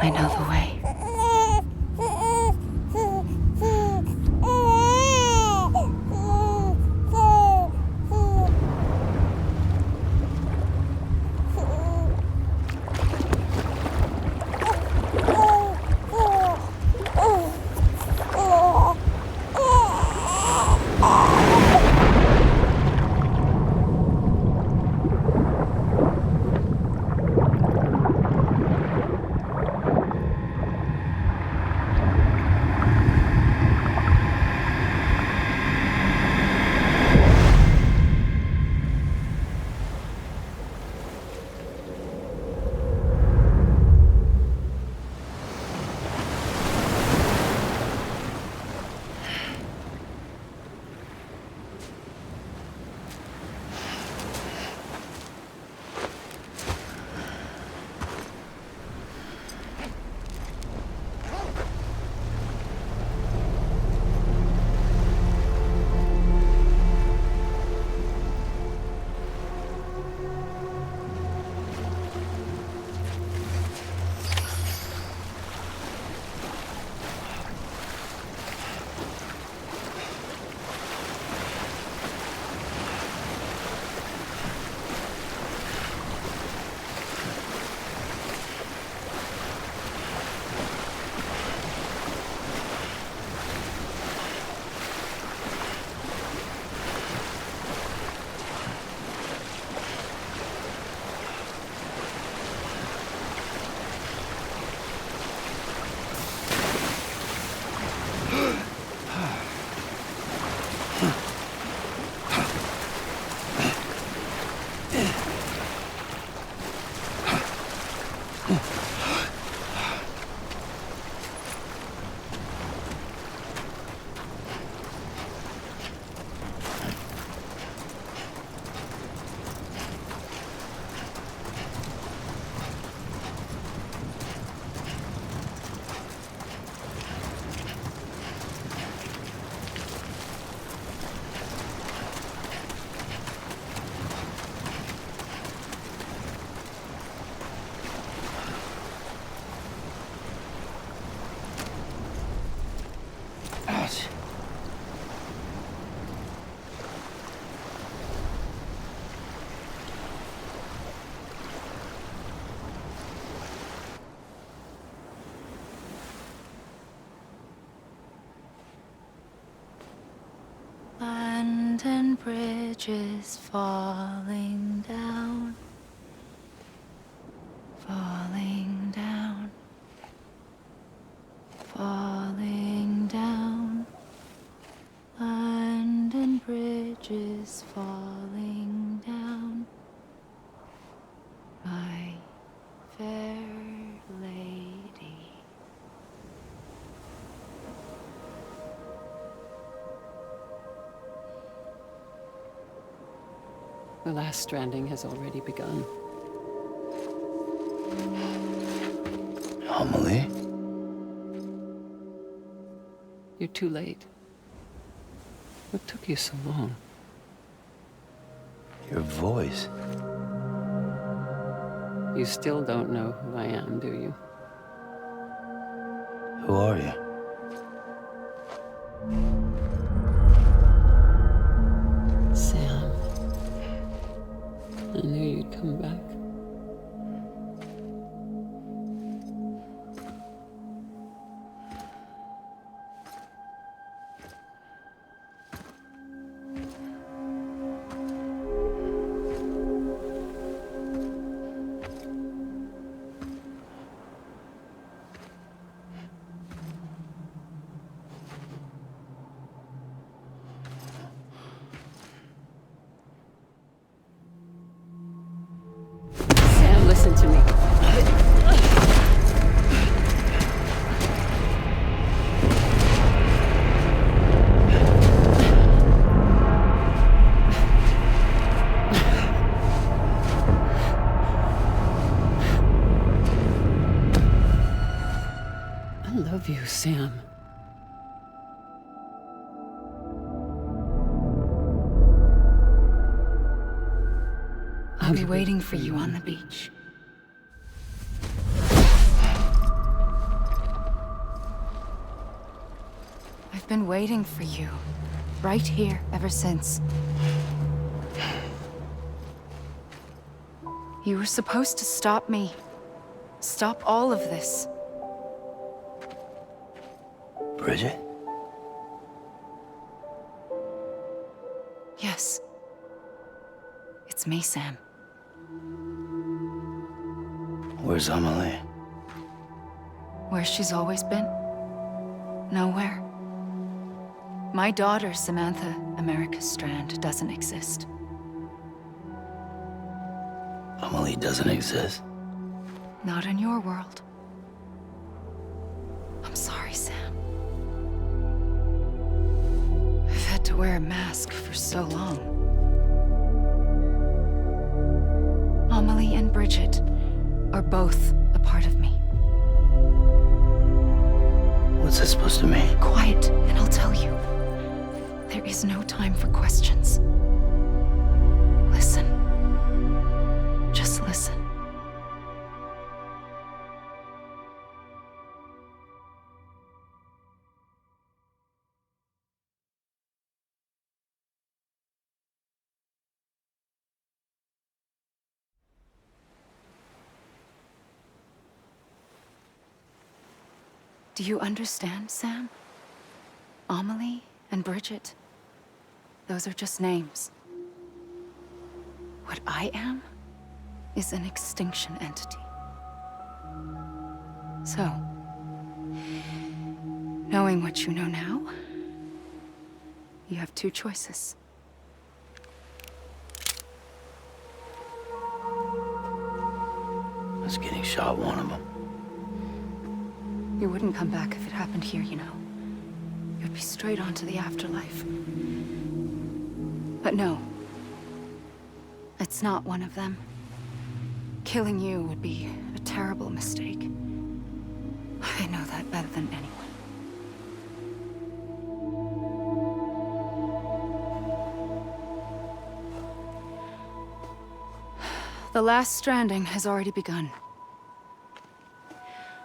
I know the way. London Bridge is falling down, falling down, falling down. London Bridge is falling down, my fair lady. The last stranding has already begun. Amelie? You're too late. What took you so long? Your voice. You still don't know who I am, do you? Who are you? Sam. I knew you'd come back. Sam, listen to me. I love you, Sam. I'll be waiting for you on the beach. been waiting for you. Right here, ever since. You were supposed to stop me. Stop all of this. Bridget? Yes. It's me, Sam. Where's Amelie? Where she's always been. Nowhere. My daughter, Samantha America Strand, doesn't exist. Amelie doesn't exist? Not in your world. I'm sorry, Sam. I've had to wear a mask for so long. Amelie and Bridget are both a part of me. What's that supposed to mean? Quiet, and I'll tell you. There is no time for questions. Listen. Just listen. Do you understand, Sam? Amelie and Bridget, those are just names. What I am is an extinction entity. So, knowing what you know now, you have two choices. Was getting shot one of them. You wouldn't come back if it happened here, you know. You'd be straight on to the afterlife. But no. It's not one of them. Killing you would be a terrible mistake. I know that better than anyone. The last stranding has already begun.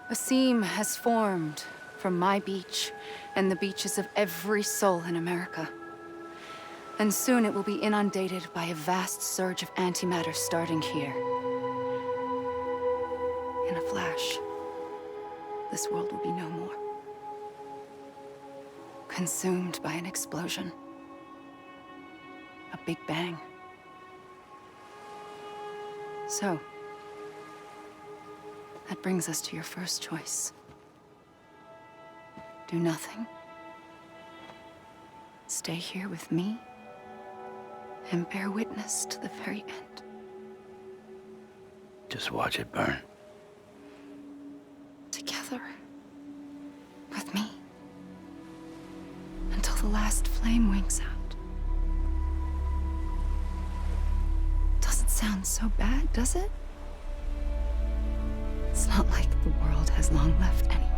A seam has formed from my beach and the beaches of every soul in America. And soon it will be inundated by a vast surge of antimatter starting here. In a flash, this world will be no more. Consumed by an explosion. A big bang. So, that brings us to your first choice. Do nothing. Stay here with me and bear witness to the very end. Just watch it burn. Together. With me. Until the last flame winks out. Doesn't sound so bad, does it? It's not like the world has long left anyway.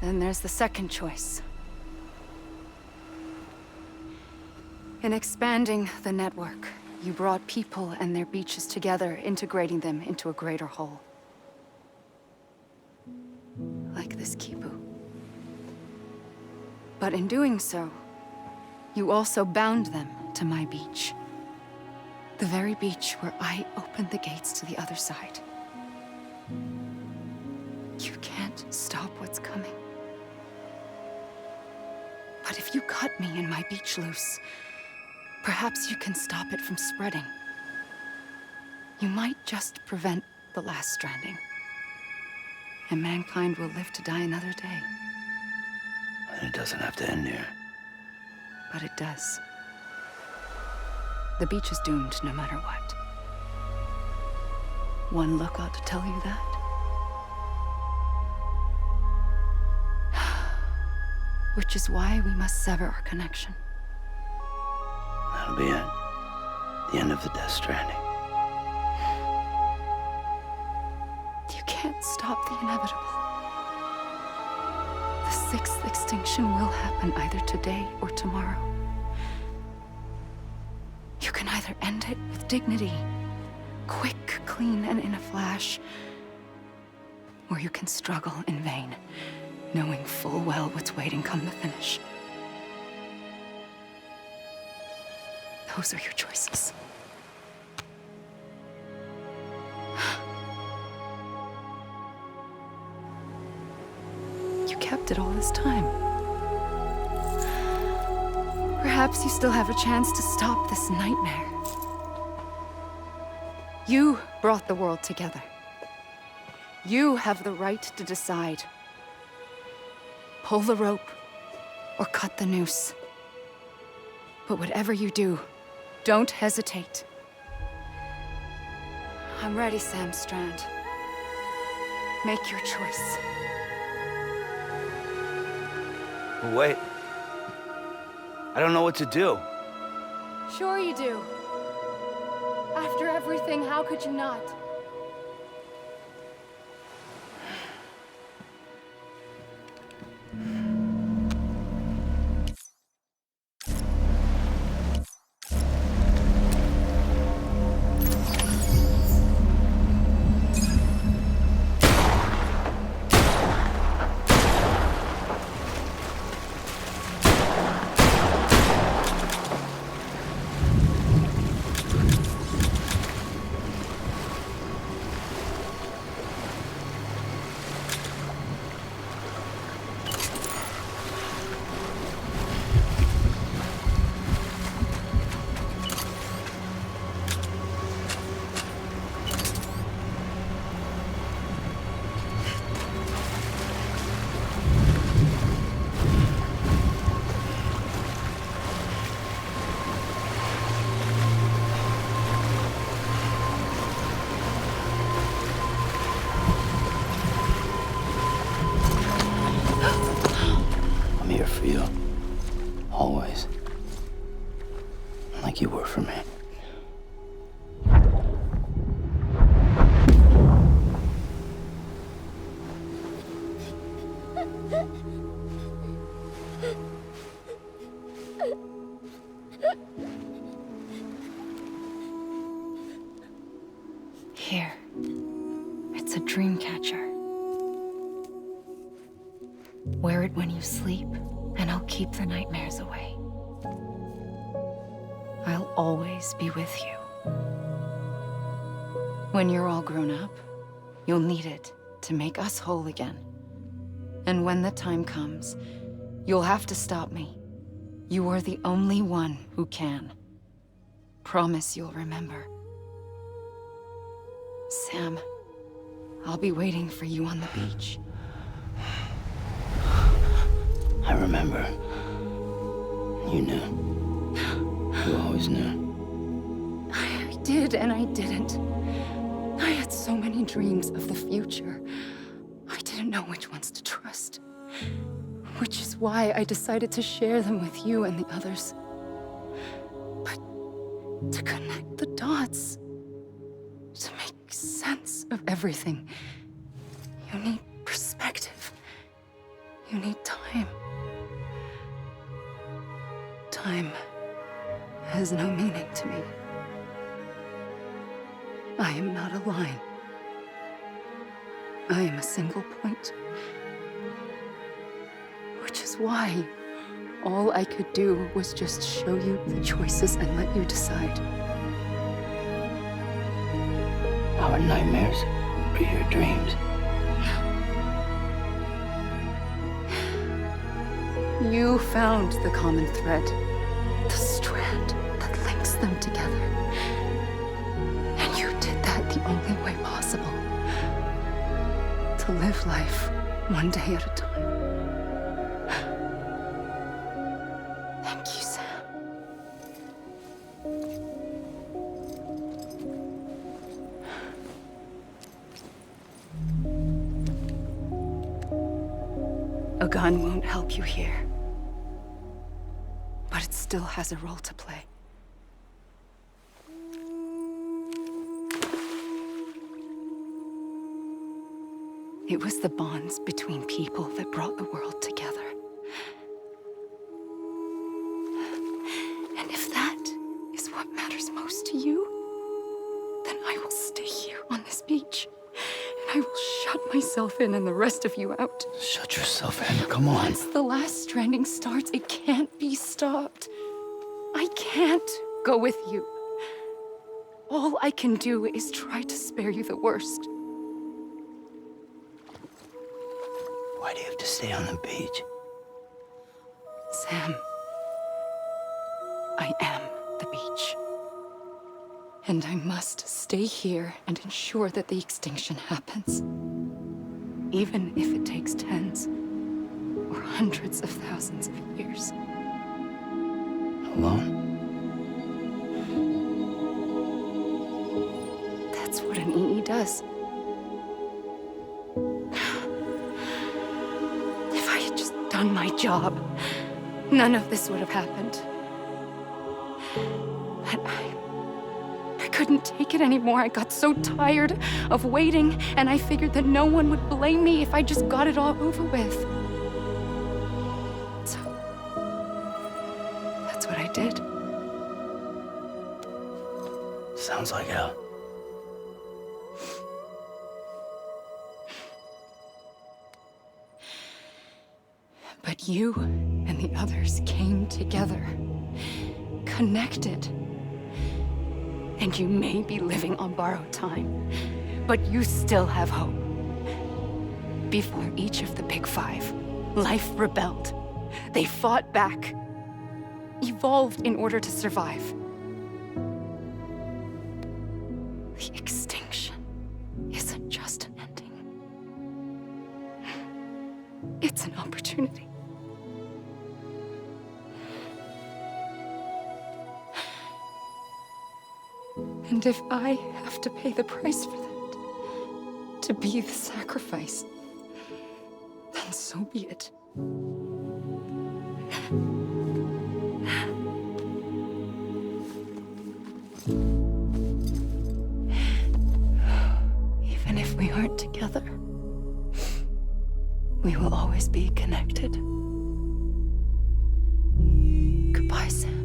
Then there's the second choice. In expanding the network, you brought people and their beaches together, integrating them into a greater whole. Like this kipu. But in doing so, you also bound them to my beach. The very beach where I opened the gates to the other side. You can't stop what's coming. But if you cut me and my beach loose, perhaps you can stop it from spreading. You might just prevent the last stranding. And mankind will live to die another day. And it doesn't have to end here. But it does. The beach is doomed no matter what. One look ought to tell you that. Which is why we must sever our connection. That'll be it. The end of the Death Stranding. You can't stop the inevitable. The sixth extinction will happen either today or tomorrow. You can either end it with dignity, quick, clean, and in a flash. Or you can struggle in vain, knowing full well what's waiting come the finish. Those are your choices. You kept it all this time. Perhaps you still have a chance to stop this nightmare. You brought the world together. You have the right to decide. Pull the rope or cut the noose. But whatever you do, don't hesitate. I'm ready, Sam Strand. Make your choice. But wait. I don't know what to do. Sure you do. After everything, how could you not? I'm here for you. Always. Like you were for me. Here. It's a dream catcher. Wear it when you sleep, and I'll keep the nightmares away. I'll always be with you. When you're all grown up, you'll need it to make us whole again. And when the time comes, you'll have to stop me. You are the only one who can. Promise you'll remember. Sam, I'll be waiting for you on the beach. I remember. You knew. You always knew. I did and I didn't. I had so many dreams of the future. I didn't know which ones to trust. Which is why I decided to share them with you and the others. But to connect the dots, to make sense of everything, you need perspective. You need time. Time has no meaning to me. I am not a line. I am a single point. Which is why all I could do was just show you the choices and let you decide. Our nightmares are your dreams. You found the common thread, the strand that links them together. And you did that the only way possible. To live life one day at a time. Thank you, Sam. A gun won't help you here. But it still has a role to play. It was the bonds between people that brought the world together. And if that is what matters most to you, then I will stay here on this beach. And I will shut myself in and the rest of you out. Shut yourself in. Come on. Once the last stranding starts, it can't be stopped. I can't go with you. All I can do is try to spare you the worst. Why do you have to stay on the beach? Sam, I am the beach. And I must stay here and ensure that the extinction happens. Even if it takes tens or hundreds of thousands of years. Alone? That's what an EE does. If I had just done my job, none of this would have happened. But I couldn't take it anymore. I got so tired of waiting, and I figured that no one would blame me if I just got it all over with. So, that's what I did. Sounds like hell. But you and the others came together, connected. And you may be living on borrowed time, but you still have hope. Before each of the Big Five, life rebelled. They fought back, evolved in order to survive. The extinction isn't just an ending. It's an opportunity. And if I have to pay the price for that, to be the sacrifice, then so be it. Even if we aren't together, we will always be connected. Goodbye, Sam.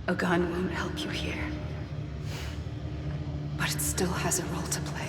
A gun won't help you here, but it still has a role to play.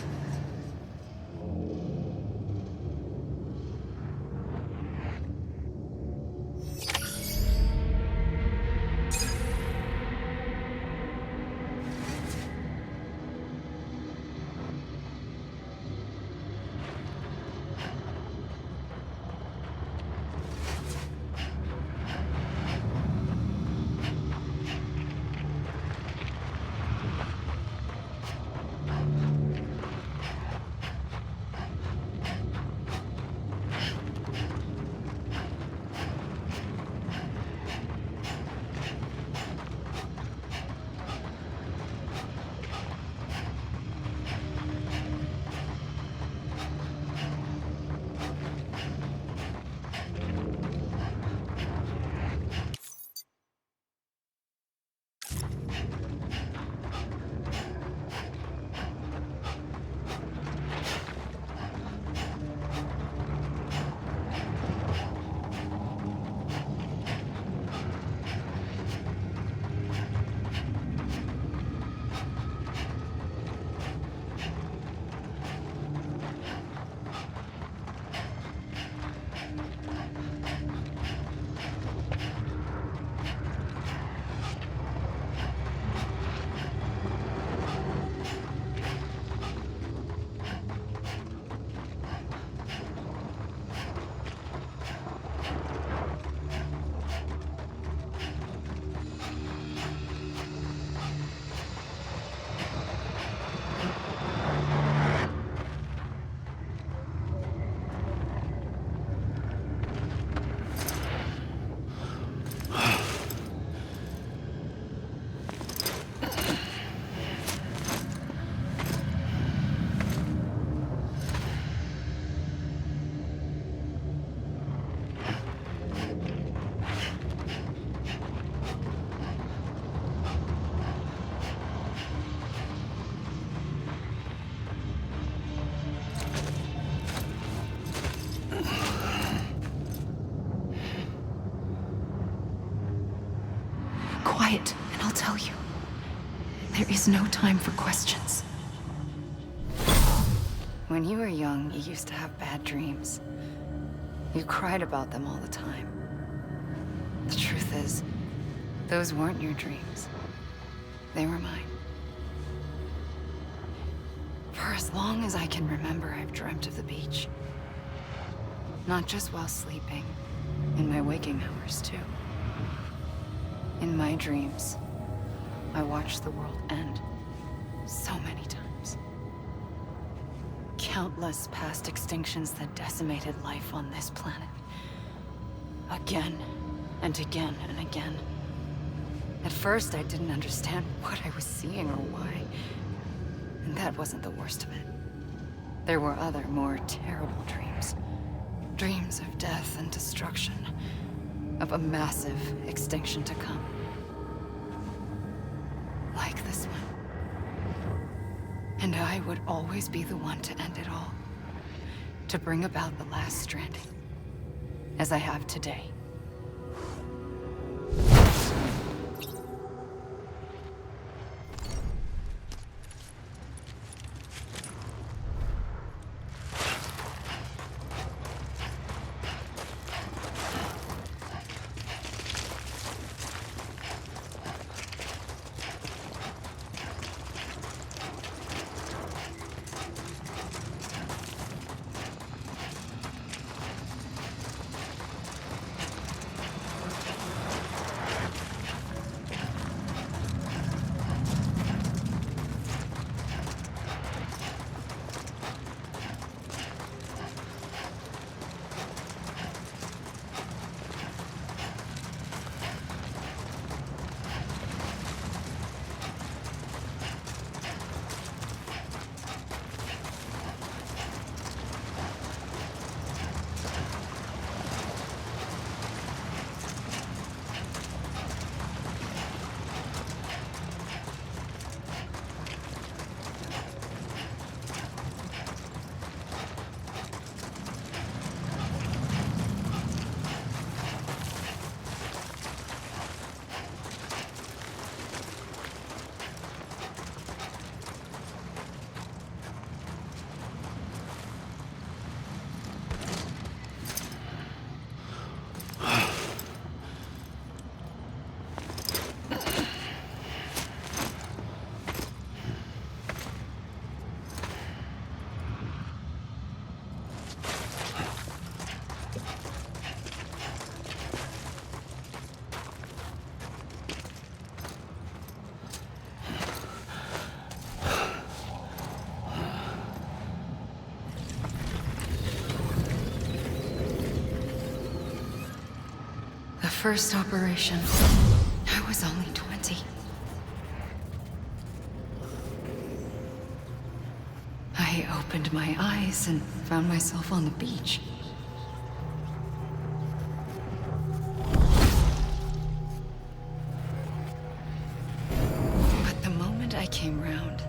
quiet, and I'll tell you. There is no time for questions. When you were young, you used to have bad dreams. You cried about them all the time. The truth is, those weren't your dreams. They were mine. For as long as I can remember, I've dreamt of the beach. Not just while sleeping, in my waking hours too. In my dreams, I watched the world end so many times. Countless past extinctions that decimated life on this planet. Again and again and again. At first, I didn't understand what I was seeing or why. And that wasn't the worst of it. There were other, more terrible dreams. Dreams of death and destruction. Of a massive extinction to come. Like this one. And I would always be the one to end it all. To bring about the last stranding. As I have today. First operation, I was only 20. I opened my eyes and found myself on the beach. But the moment I came round,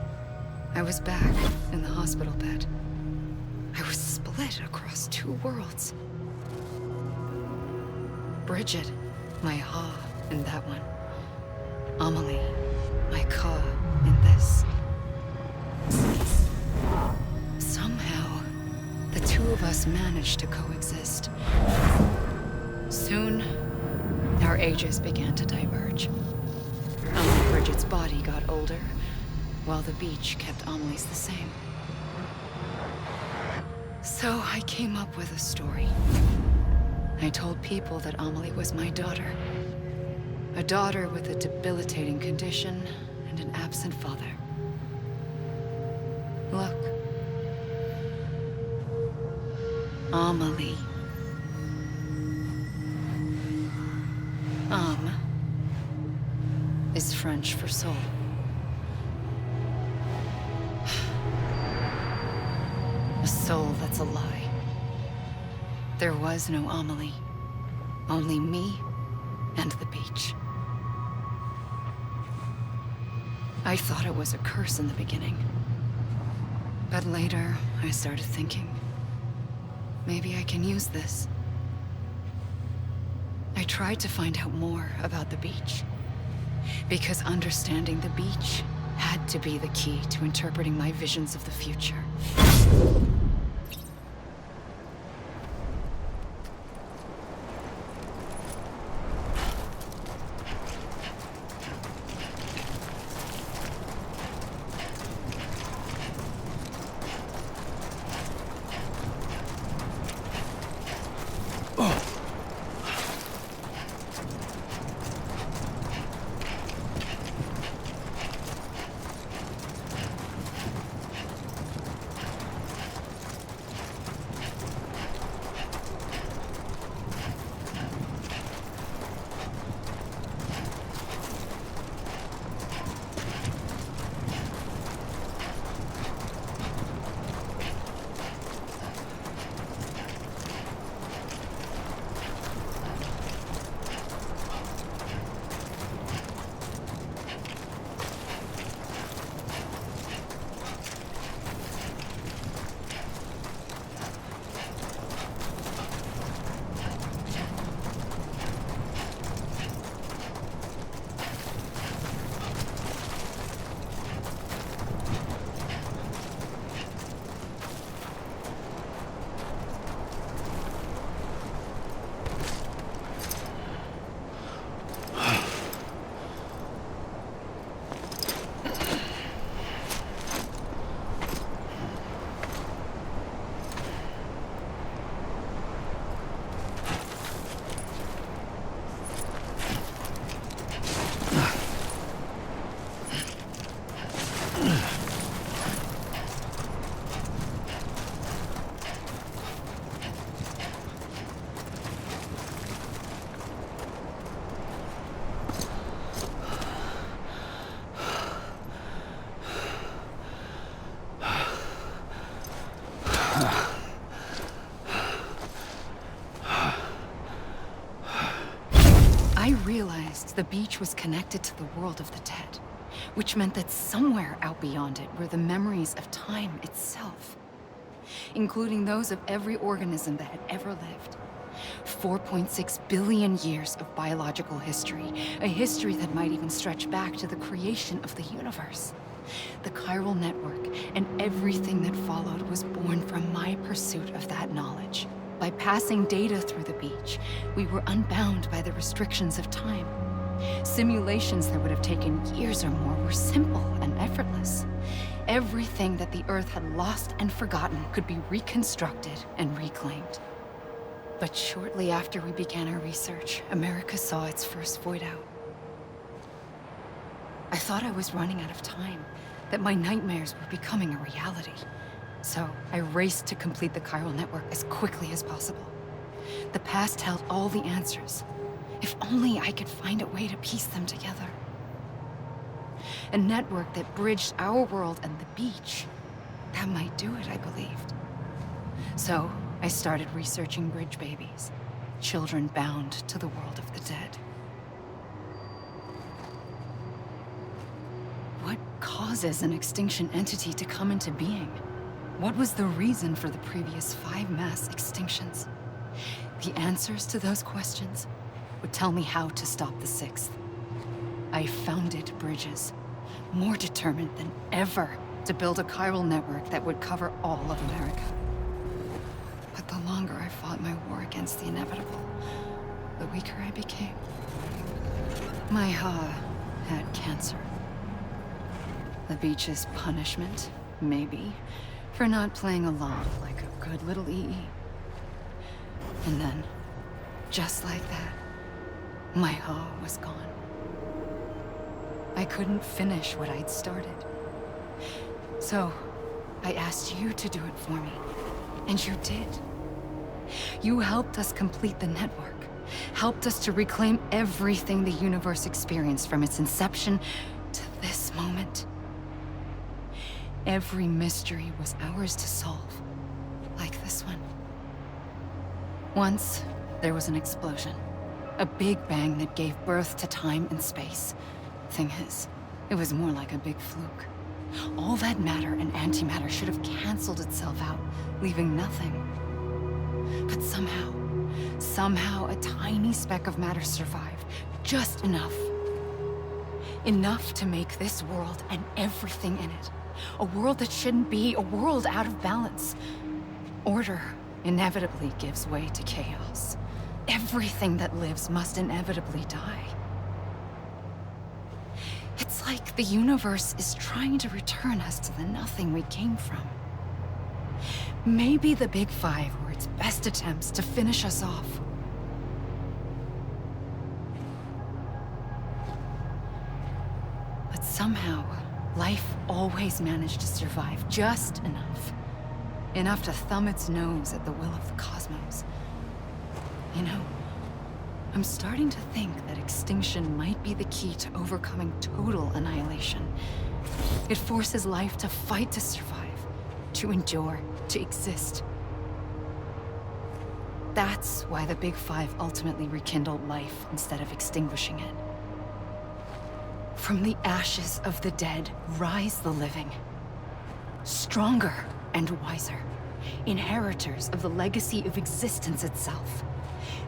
I was back in the hospital bed. I was split across two worlds. Bridget, my ha in that one. Amelie, my ka in this. Somehow, the two of us managed to coexist. Soon, our ages began to diverge. Only Bridget's body got older, while the beach kept Amelie's the same. So I came up with a story. I told people that Amelie was my daughter. A daughter with a debilitating condition and an absent father. Look. Amelie. Âme is French for soul. A soul that's a lie. There was no Amelie. Only me and the beach. I thought it was a curse in the beginning. But later, I started thinking, maybe I can use this. I tried to find out more about the beach. Because understanding the beach had to be the key to interpreting my visions of the future. I realized the beach was connected to the world of the dead, which meant that somewhere out beyond it were the memories of time itself, including those of every organism that had ever lived. 4.6 billion years of biological history, a history that might even stretch back to the creation of the universe. The chiral network and everything that followed was born from my pursuit of that knowledge. By passing data through the beach, we were unbound by the restrictions of time. Simulations that would have taken years or more were simple and effortless. Everything that the Earth had lost and forgotten could be reconstructed and reclaimed. But shortly after we began our research, America saw its first void out. I thought I was running out of time, that my nightmares were becoming a reality. So I raced to complete the chiral network as quickly as possible. The past held all the answers. If only I could find a way to piece them together. A network that bridged our world and the beach. That might do it, I believed. So I started researching bridge babies, children bound to the world of the dead. What causes an extinction entity to come into being? What was the reason for the previous 5 mass extinctions? The answers to those questions would tell me how to stop the 6th. I founded bridges, more determined than ever to build a chiral network that would cover all of America. But the longer I fought my war against the inevitable, the weaker I became. My Ha had cancer. The beach's punishment, maybe, for not playing along like a good little EE. And then, just like that, my Ha was gone. I couldn't finish what I'd started. So, I asked you to do it for me, and you did. You helped us complete the network, helped us to reclaim everything the universe experienced from its inception to this moment. Every mystery was ours to solve, like this one. Once, there was an explosion. A big bang that gave birth to time and space. Thing is, it was more like a big fluke. All that matter and antimatter should have canceled itself out, leaving nothing. But somehow a tiny speck of matter survived, just enough. Enough to make this world and everything in it a world that shouldn't be, a world out of balance. Order inevitably gives way to chaos. Everything that lives must inevitably die. It's like the universe is trying to return us to the nothing we came from. Maybe the Big Five were its best attempts to finish us off. But somehow, life always managed to survive just enough. Enough to thumb its nose at the will of the cosmos. You know, I'm starting to think that extinction might be the key to overcoming total annihilation. It forces life to fight to survive, to endure, to exist. That's why the Big Five ultimately rekindled life instead of extinguishing it. From the ashes of the dead rise the living. Stronger and wiser. Inheritors of the legacy of existence itself.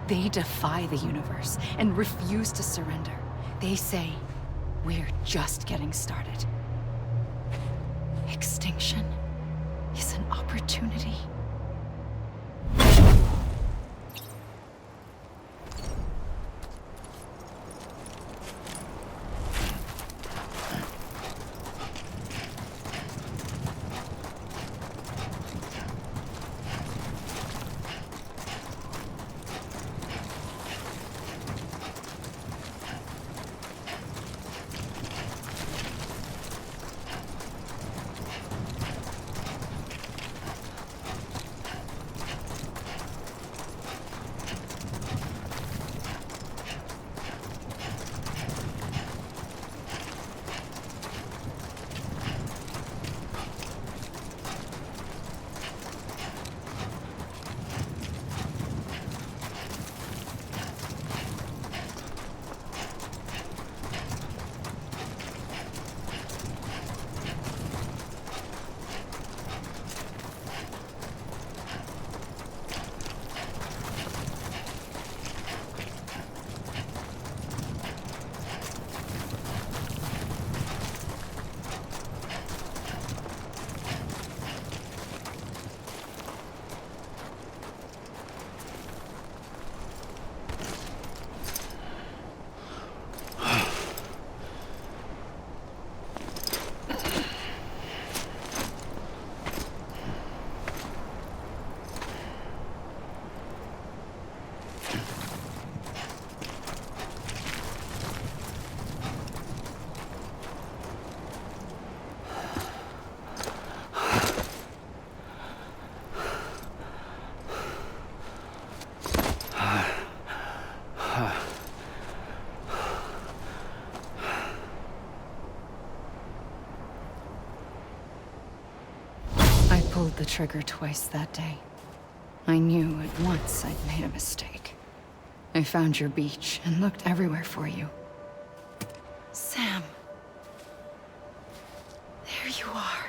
They defy the universe and refuse to surrender. They say, we're just getting started. Extinction is an opportunity. Pulled the trigger twice that day. I knew at once I'd made a mistake. I found your beach and looked everywhere for you. Sam. There you are.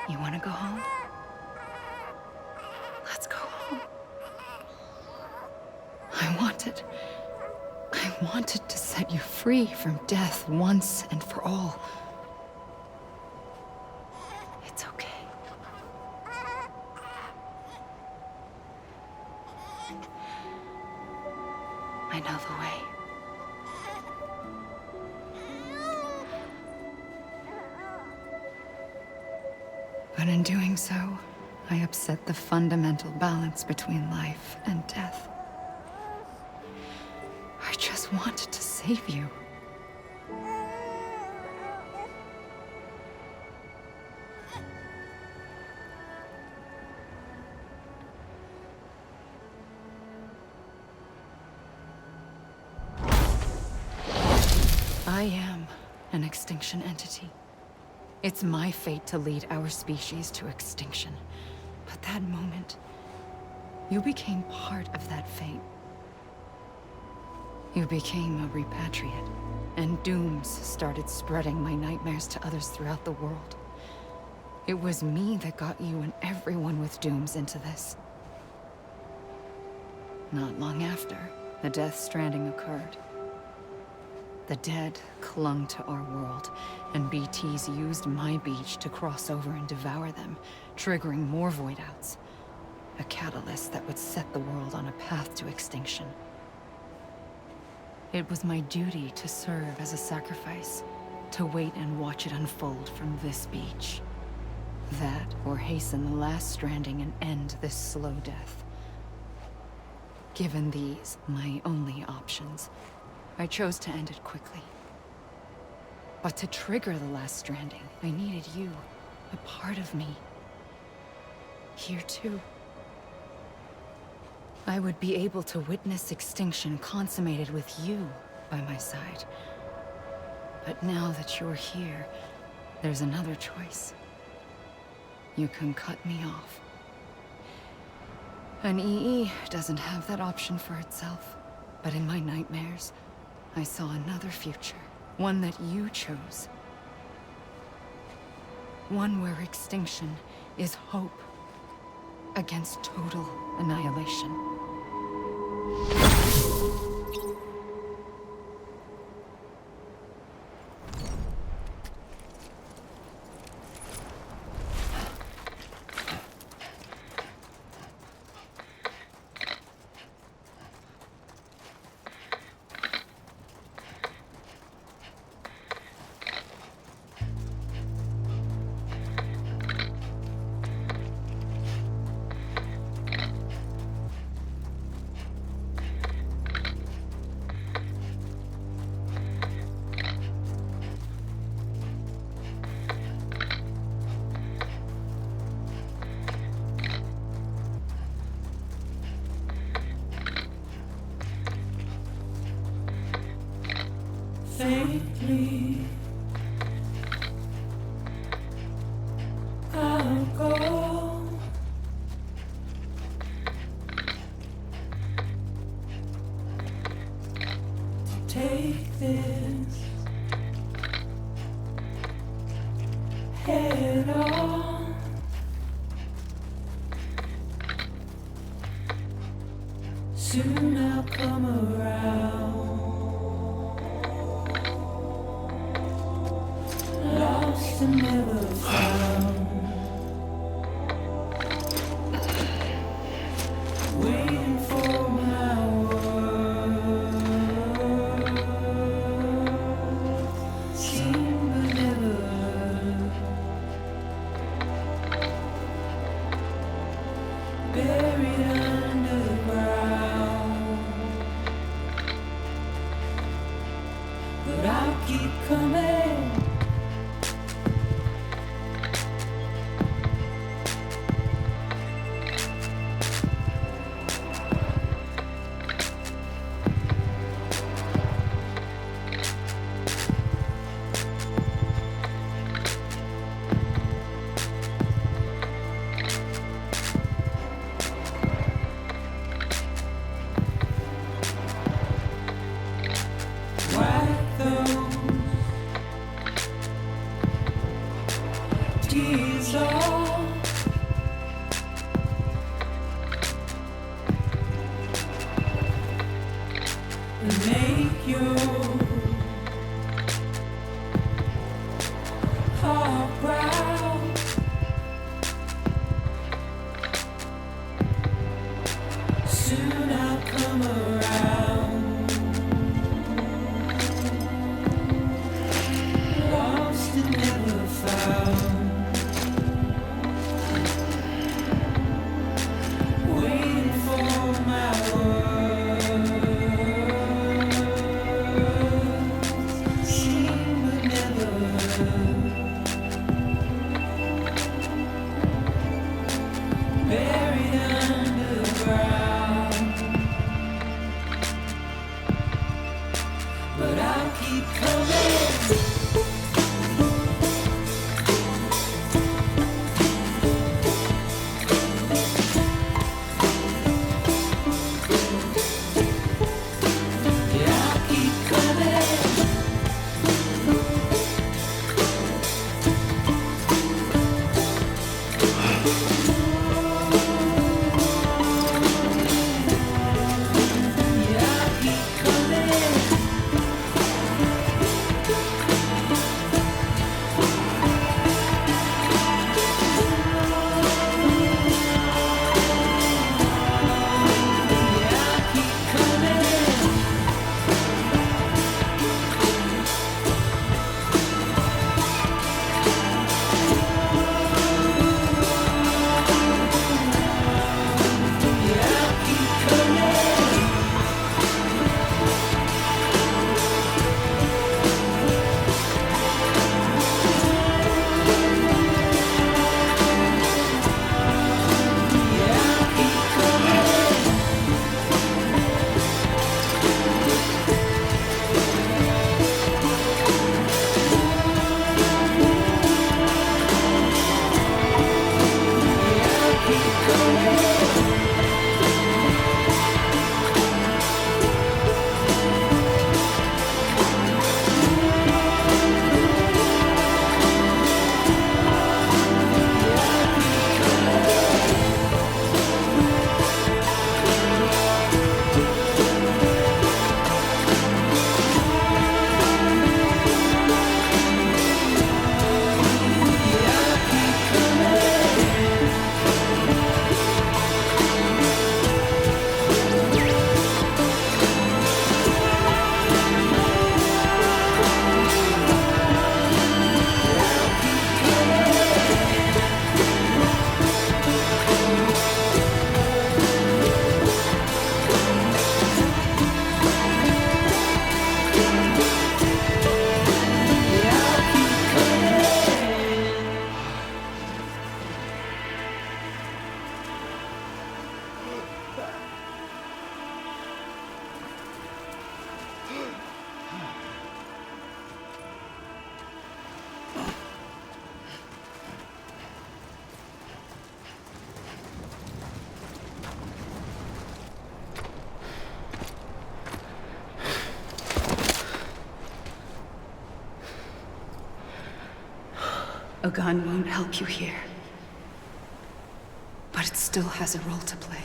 You want to go home? Let's go home. I wanted to set you free from death once and for all. It's okay. I know the way. But in doing so, I upset the fundamental balance between life and death. I just wanted to save you. I am an extinction entity. It's my fate to lead our species to extinction. But that moment, you became part of that fate. You became a repatriate, and dooms started spreading my nightmares to others throughout the world. It was me that got you and everyone with dooms into this. Not long after, the Death Stranding occurred. The dead clung to our world, and BTs used my beach to cross over and devour them, triggering more void outs. A catalyst that would set the world on a path to extinction. It was my duty to serve as a sacrifice, to wait and watch it unfold from this beach. That, or hasten the last stranding and end this slow death. Given these, my only options, I chose to end it quickly. But to trigger the last stranding, I needed you, a part of me. Here too. I would be able to witness extinction consummated with you by my side. But now that you're here, there's another choice. You can cut me off. An EE doesn't have that option for itself. But in my nightmares, I saw another future. One that you chose. One where extinction is hope against total annihilation. Faintly, I'll go. To take this head on. Soon I'll come around. Lost and never found. Waiting for my word. Seen but never heard. Buried underground. But I'll keep coming. Wipe those tears off. And make your heart proud. Soon I'll come around. Lost and never found. Waiting for my word. Seen but never heard. Buried underground. A gun won't help you here. But it still has a role to play.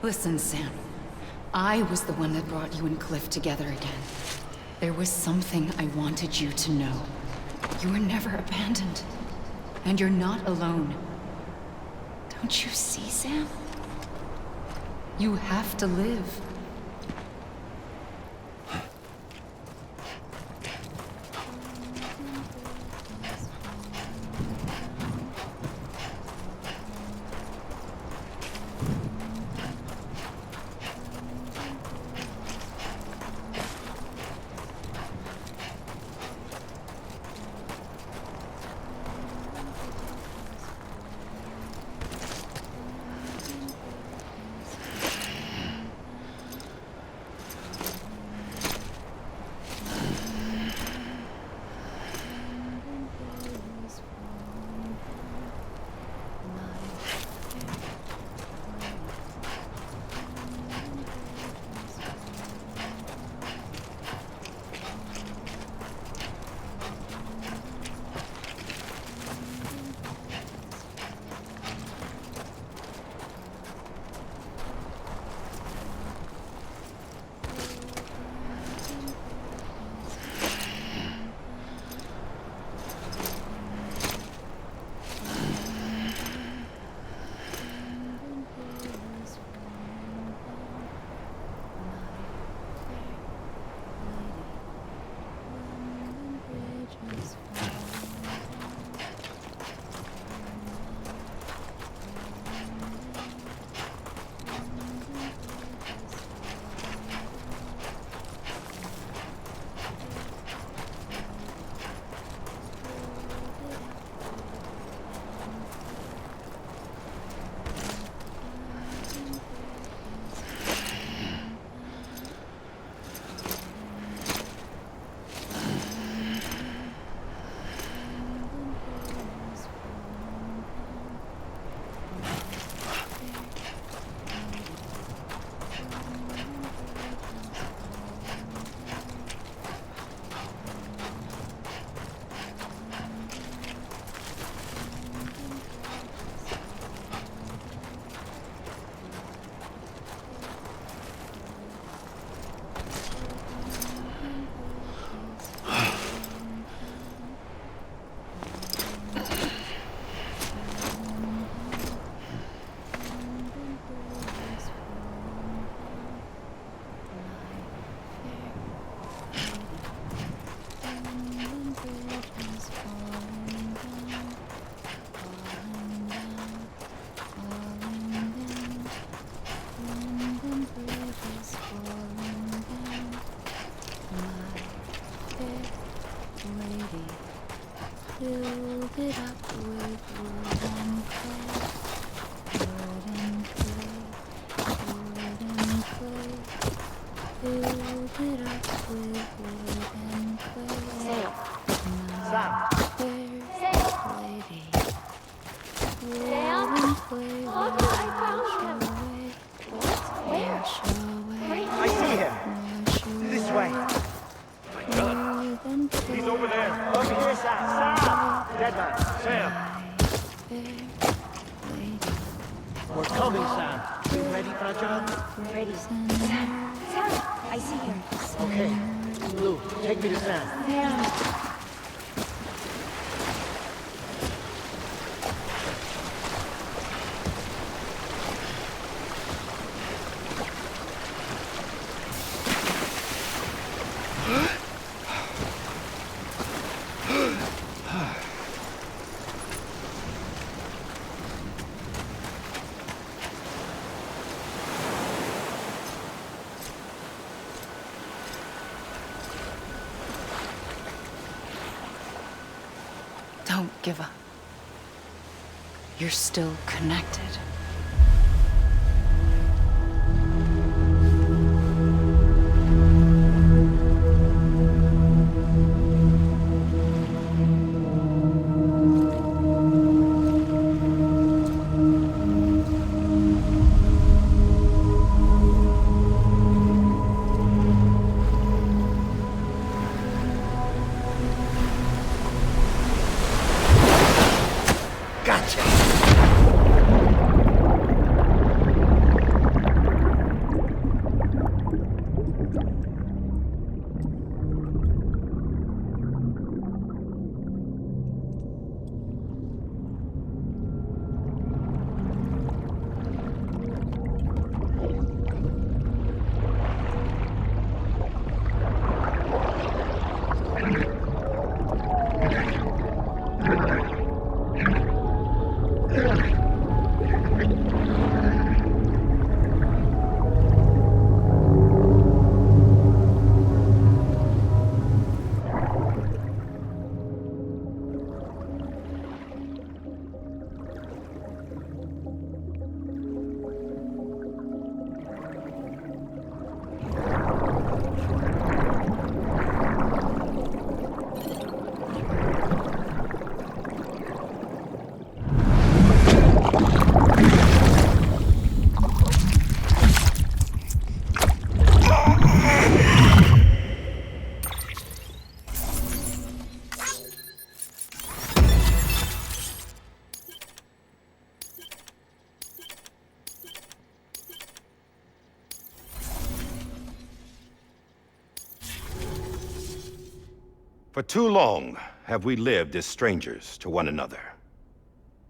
Listen, Sam. I was the one that brought you and Cliff together again. There was something I wanted you to know. You were never abandoned. And you're not alone. Don't you see, Sam? You have to live. I see him. This way. My God. He's over there. Over here, Sam. Sam! Dead man. Sam. We're coming, Sam. You ready for a job? We're ready. Sam, I see him. Okay. Blue, take me to Sam. Sam. giver. You're still connected. For too long have we lived as strangers to one another,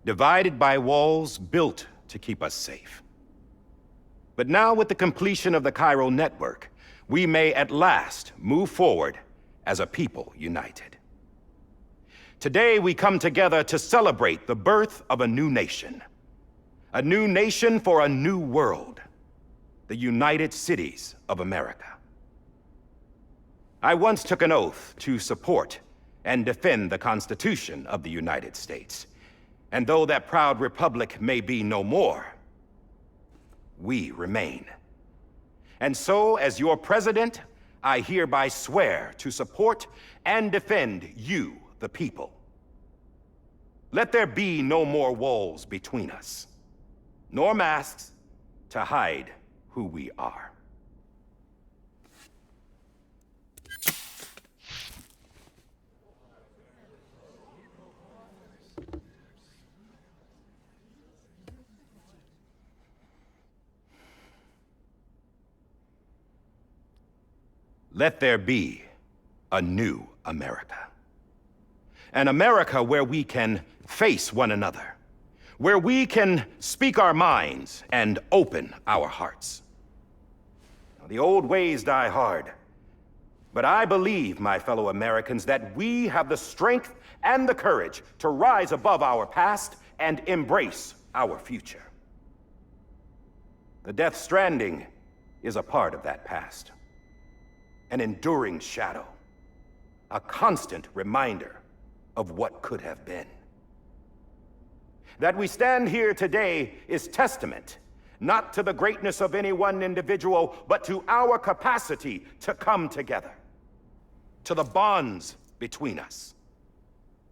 divided by walls built to keep us safe. But now, with the completion of the Cairo network, we may at last move forward as a people united. Today, we come together to celebrate the birth of a new nation for a new world, the United Cities of America. I once took an oath to support and defend the Constitution of the United States. And though that proud republic may be no more, we remain. And so, as your president, I hereby swear to support and defend you, the people. Let there be no more walls between us, nor masks to hide who we are. Let there be a new America. An America where we can face one another, where we can speak our minds and open our hearts. Now, the old ways die hard, but I believe, my fellow Americans, that we have the strength and the courage to rise above our past and embrace our future. The Death Stranding is a part of that past. An enduring shadow, a constant reminder of what could have been. That we stand here today is testament, not to the greatness of any one individual, but to our capacity to come together, to the bonds between us,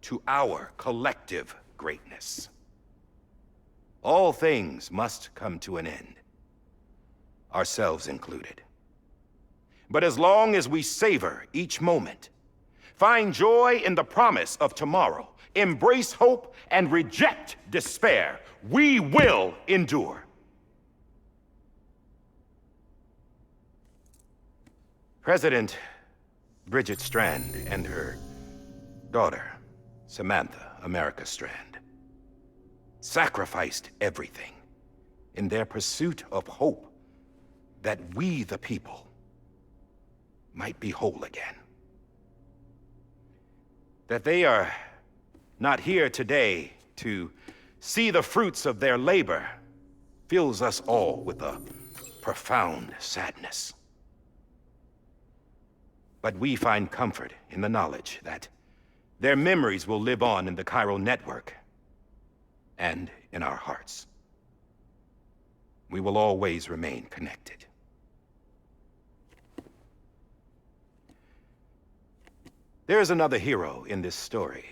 to our collective greatness. All things must come to an end, ourselves included. But as long as we savor each moment, find joy in the promise of tomorrow, embrace hope, and reject despair, we will endure. President Bridget Strand and her daughter, Samantha America Strand, sacrificed everything in their pursuit of hope that we, the people, might be whole again. That they are not here today to see the fruits of their labor fills us all with a profound sadness. But we find comfort in the knowledge that Their memories will live on in the chiral network and in our hearts. We will always remain connected. There is another hero in this story.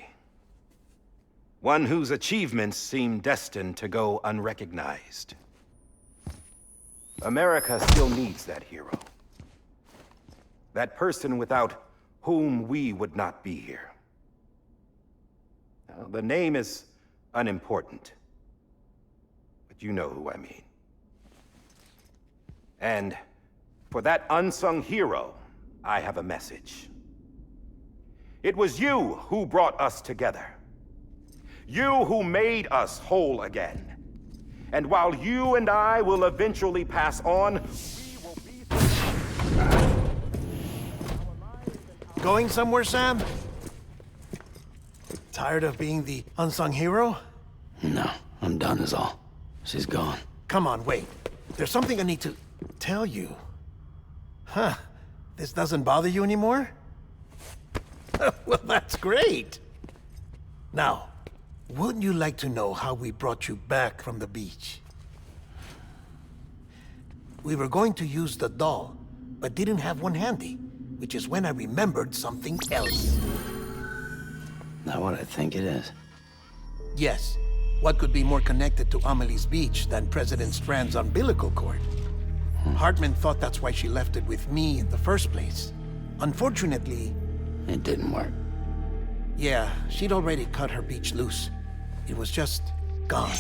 One whose achievements seem destined to go unrecognized. America still needs that hero. That person without whom we would not be here. Now, the name is unimportant, but you know who I mean. And for that unsung hero, I have a message. It was you who brought us together. You who made us whole again. And while you and I will eventually pass on, we will be... Going somewhere, Sam? Tired of being the unsung hero? No, I'm done is all. She's gone. Come on, wait. There's something I need to tell you. Huh. This doesn't bother you anymore? Well, that's great. Now, wouldn't you like to know how we brought you back from the beach? We were going to use the doll, but didn't have one handy, which is when I remembered something else. Not what I think it is. Yes. What could be more connected to Amelie's beach than President Strand's umbilical cord? Hartman thought that's why she left it with me in the first place. Unfortunately... It didn't work. Yeah, she'd already cut her beach loose. It was just gone.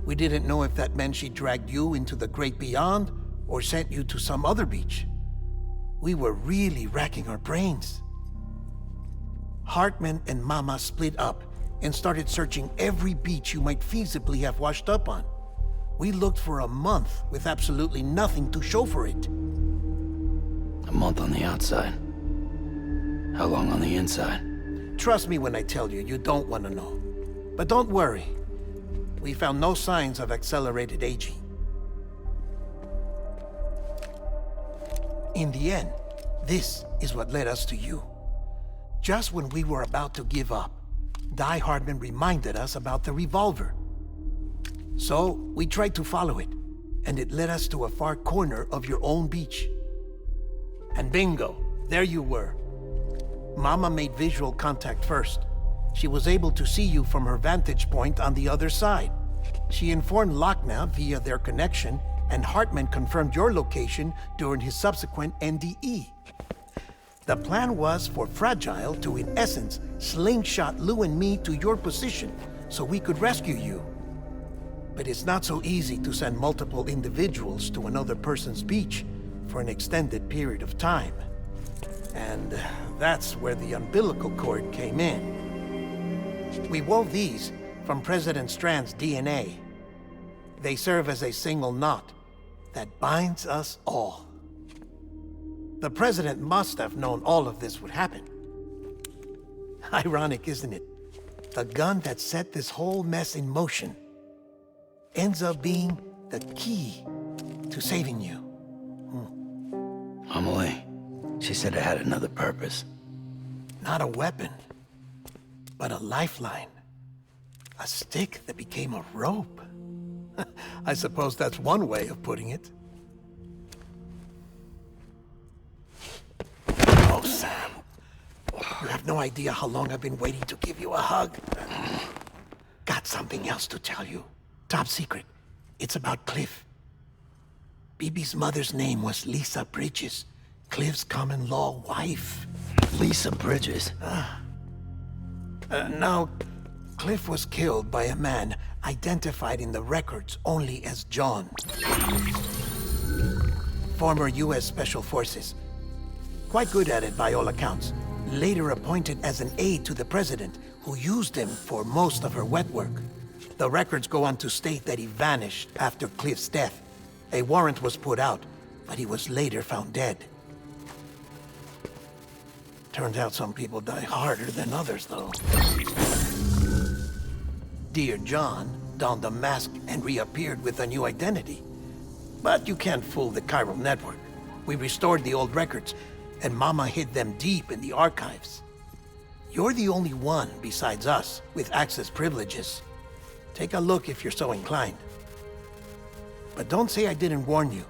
We didn't know if that meant she dragged you into the great beyond or sent you to some other beach. We were really racking our brains. Hartman and Mama split up and started searching every beach you might feasibly have washed up on. We looked for a month with absolutely nothing to show for it. A month on the outside. How long on the inside? Trust me when I tell you, you don't want to know. But don't worry. We found no signs of accelerated aging. In the end, this is what led us to you. Just when we were about to give up, Die Hardman reminded us about the revolver. So, we tried to follow it, and it led us to a far corner of your own beach. And bingo, there you were. Mama made visual contact first. She was able to see you from her vantage point on the other side. She informed Lochna via their connection, and Hartman confirmed your location during his subsequent NDE. The plan was for Fragile to, in essence, slingshot Lou and me to your position so we could rescue you. But it's not so easy to send multiple individuals to another person's beach for an extended period of time. And that's where the umbilical cord came in. We wove these from President Strand's DNA. They serve as a single knot that binds us all. The President must have known all of this would happen. Ironic, isn't it? The gun that set this whole mess in motion ends up being the key to saving you. Amelie, she said it had another purpose. Not a weapon, but a lifeline. A stick that became a rope. I suppose that's one way of putting it. Oh, Sam. You have no idea how long I've been waiting to give you a hug. Got something else to tell you. Top secret. It's about Cliff. BB's mother's name was Lisa Bridges, Cliff's common-law wife. Lisa Bridges? Now, Cliff was killed by a man identified in the records only as John. Former U.S. Special Forces. Quite good at it by all accounts. Later appointed as an aide to the president, who used him for most of her wet work. The records go on to state that he vanished after Cliff's death. A warrant was put out, but he was later found dead. Turns out some people die harder than others, though. Dear John donned a mask and reappeared with a new identity. But you can't fool the chiral network. We restored the old records, and Mama hid them deep in the archives. You're the only one besides us with access privileges. Take a look if you're so inclined. But don't say I didn't warn you.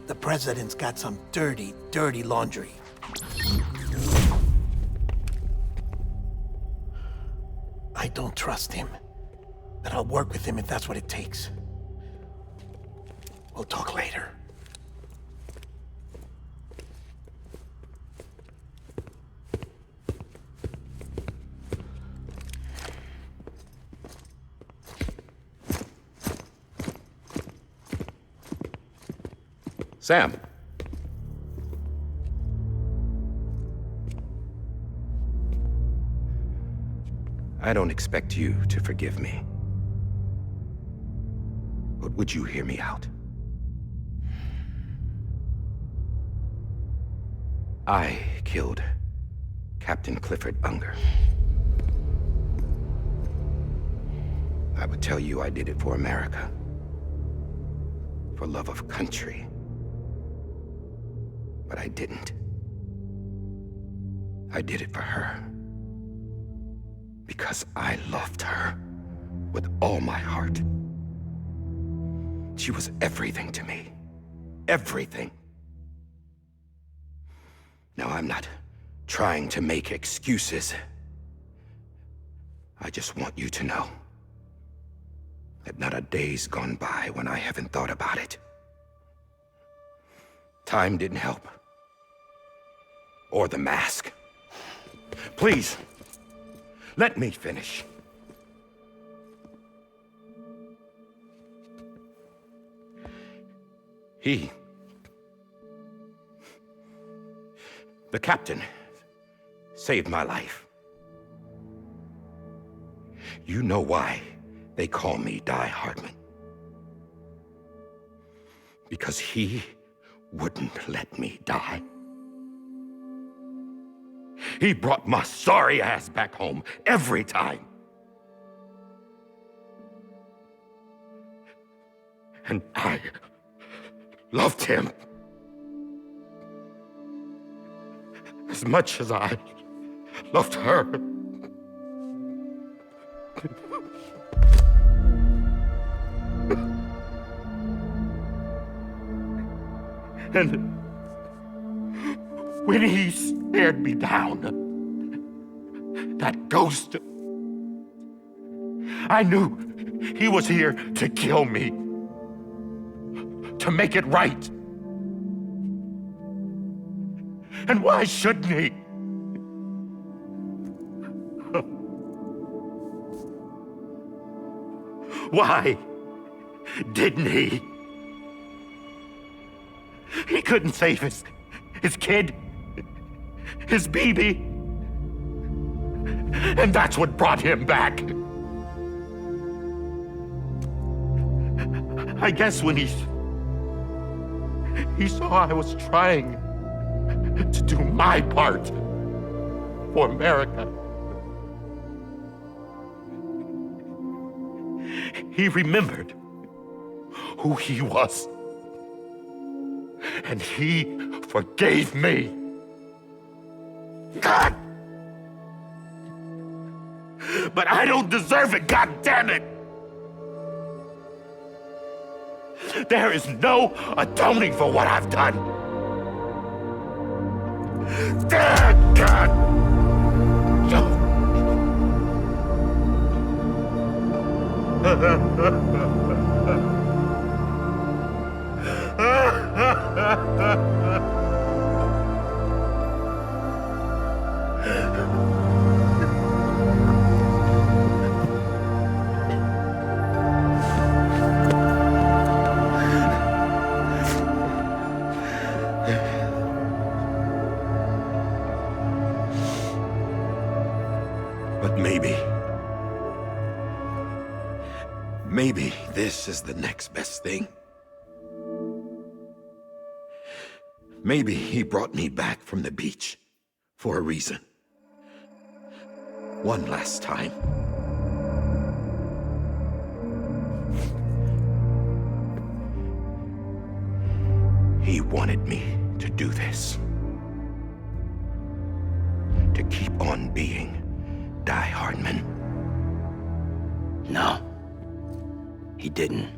The President's got some dirty, dirty laundry. I don't trust him, but I'll work with him if that's what it takes. We'll talk later. Sam. I don't expect you to forgive me. But would you hear me out? I killed Captain Clifford Unger. I would tell you I did it for America. For love of country. But I didn't. I did it for her. Because I loved her with all my heart. She was everything to me. Everything. Now, I'm not trying to make excuses. I just want you to know that not a day's gone by when I haven't thought about it. Time didn't help. Or the mask. Please, let me finish. The captain, saved my life. You know why they call me Die Hardman. Because he wouldn't let me die. He brought my sorry ass back home every time. And I loved him as much as I loved her. And when he stared me down, that ghost, I knew he was here to kill me, to make it right. And why shouldn't he? Why didn't he? He couldn't save his kid, his baby. And that's what brought him back. I guess when he saw I was trying to do my part for America, he remembered who he was. And he forgave me. God! But I don't deserve it, God damn it! There is no atoning for what I've done. God! But maybe this is the next best thing. Maybe he brought me back from the beach for a reason. One last time. He wanted me to do this. To keep on being, die Hardman? No. He didn't.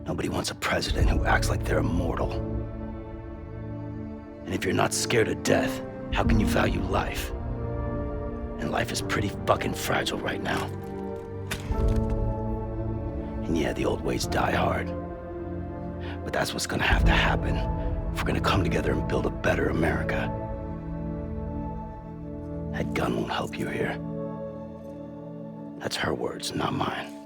Nobody wants a president who acts like they're immortal. And if you're not scared of death, how can you value life? And life is pretty fucking fragile right now. And yeah, the old ways die hard. But that's what's gonna have to happen if we're gonna come together and build a better America. That gun won't help you here. That's her words, not mine.